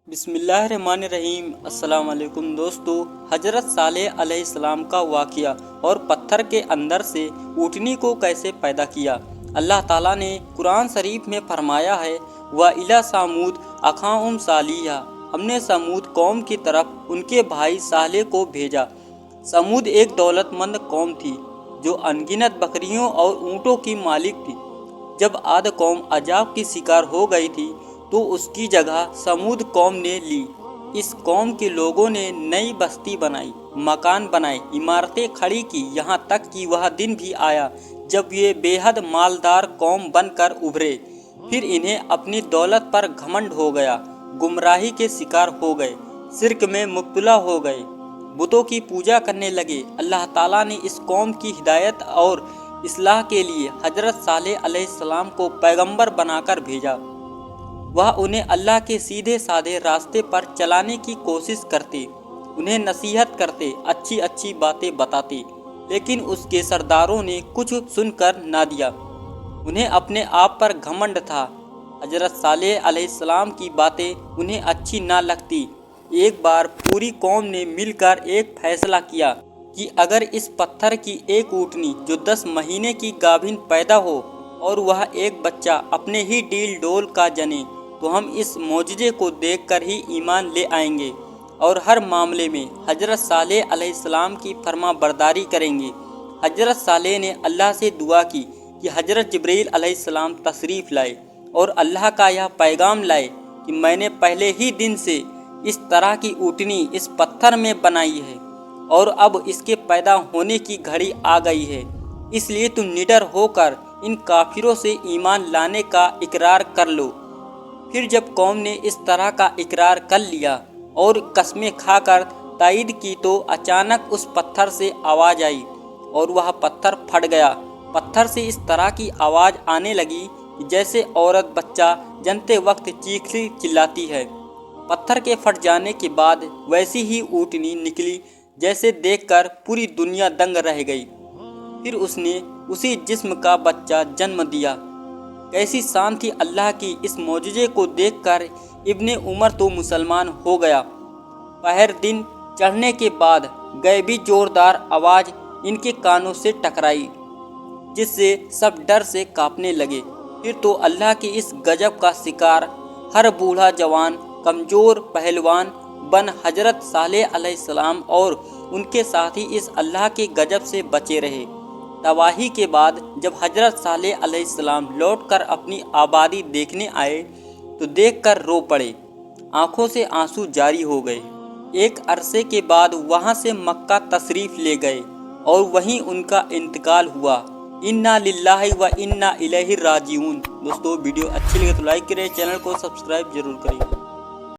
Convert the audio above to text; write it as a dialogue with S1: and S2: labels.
S1: بسم اللہ الرحمن الرحیم۔ السلام علیکم دوستو، حضرت صالح علیہ السلام کا واقعہ اور پتھر کے اندر سے اونٹنی کو کیسے پیدا کیا۔ اللہ تعالیٰ نے قرآن شریف میں فرمایا ہے وَإِلَىٰ ثَمُودَ أَخَاهُمْ صَالِحًا، ہم نے سمود قوم کی طرف ان کے بھائی صالح کو بھیجا۔ سمود ایک دولت مند قوم تھی جو انگنت بکریوں اور اونٹوں کی مالک تھی۔ جب عاد قوم عذاب کی شکار ہو گئی تھی تو اس کی جگہ سمود قوم نے لی۔ اس قوم کے لوگوں نے نئی بستی بنائی، مکان بنائے، عمارتیں کھڑی کی، یہاں تک کہ وہ دن بھی آیا جب یہ بے حد مالدار قوم بن کر ابھرے۔ پھر انہیں اپنی دولت پر گھمنڈ ہو گیا، گمراہی کے شکار ہو گئے، شرک میں مبتلا ہو گئے، بتوں کی پوجا کرنے لگے۔ اللہ تعالیٰ نے اس قوم کی ہدایت اور اصلاح کے لیے حضرت صالح علیہ السلام کو پیغمبر بنا کر بھیجا۔ وہ انہیں اللہ کے سیدھے سادے راستے پر چلانے کی کوشش کرتے، انہیں نصیحت کرتے، اچھی اچھی باتیں بتاتے، لیکن اس کے سرداروں نے کچھ سن کر نہ دیا۔ انہیں اپنے آپ پر گھمنڈ تھا۔ حضرت صالح علیہ السلام کی باتیں انہیں اچھی نہ لگتی۔ ایک بار پوری قوم نے مل کر ایک فیصلہ کیا کہ اگر اس پتھر کی ایک اونٹنی جو 10 مہینے کی گابھن پیدا ہو اور وہ ایک بچہ اپنے ہی ڈیل ڈول کا جنے تو ہم اس معجزے کو دیکھ کر ہی ایمان لے آئیں گے اور ہر معاملے میں حضرت صالح علیہ السلام کی فرما برداری کریں گے۔ حضرت صالح نے اللہ سے دعا کی کہ حضرت جبرائیل علیہ السلام تشریف لائے اور اللہ کا یہ پیغام لائے کہ میں نے پہلے ہی دن سے اس طرح کی اونٹنی اس پتھر میں بنائی ہے اور اب اس کے پیدا ہونے کی گھڑی آ گئی ہے، اس لیے تم نڈر ہو کر ان کافروں سے ایمان لانے کا اقرار کر لو۔ پھر جب قوم نے اس طرح کا اقرار کر لیا اور قسمیں کھا کر تائید کی تو اچانک اس پتھر سے آواز آئی اور وہ پتھر پھٹ گیا۔ پتھر سے اس طرح کی آواز آنے لگی جیسے عورت بچہ جنتے وقت چیختی چلاتی ہے۔ پتھر کے پھٹ جانے کے بعد ویسی ہی اونٹنی نکلی جیسے دیکھ کر پوری دنیا دنگ رہ گئی۔ پھر اس نے اسی جسم کا بچہ جنم دیا۔ کیسی شان تھی اللہ کی! اس معجزے کو دیکھ کر ابن عمر تو مسلمان ہو گیا۔ پہر دن چڑھنے کے بعد غیبی زوردار آواز ان کے کانوں سے ٹکرائی جس سے سب ڈر سے کانپنے لگے۔ پھر تو اللہ کی اس غضب کا شکار ہر بوڑھا جوان کمزور پہلوان بن حضرت صالح علیہ السلام اور ان کے ساتھی اس اللہ کے غضب سے بچے رہے۔ تباہی کے بعد جب حضرت صالح علیہ السلام لوٹ کر اپنی آبادی دیکھنے آئے تو دیکھ کر رو پڑے، آنکھوں سے آنسو جاری ہو گئے۔ ایک عرصے کے بعد وہاں سے مکہ تشریف لے گئے اور وہیں ان کا انتقال ہوا۔ انا للہ و انا الیہ راجعون۔ دوستو ویڈیو اچھی لگے تو لائک کریں، چینل کو سبسکرائب ضرور کریں۔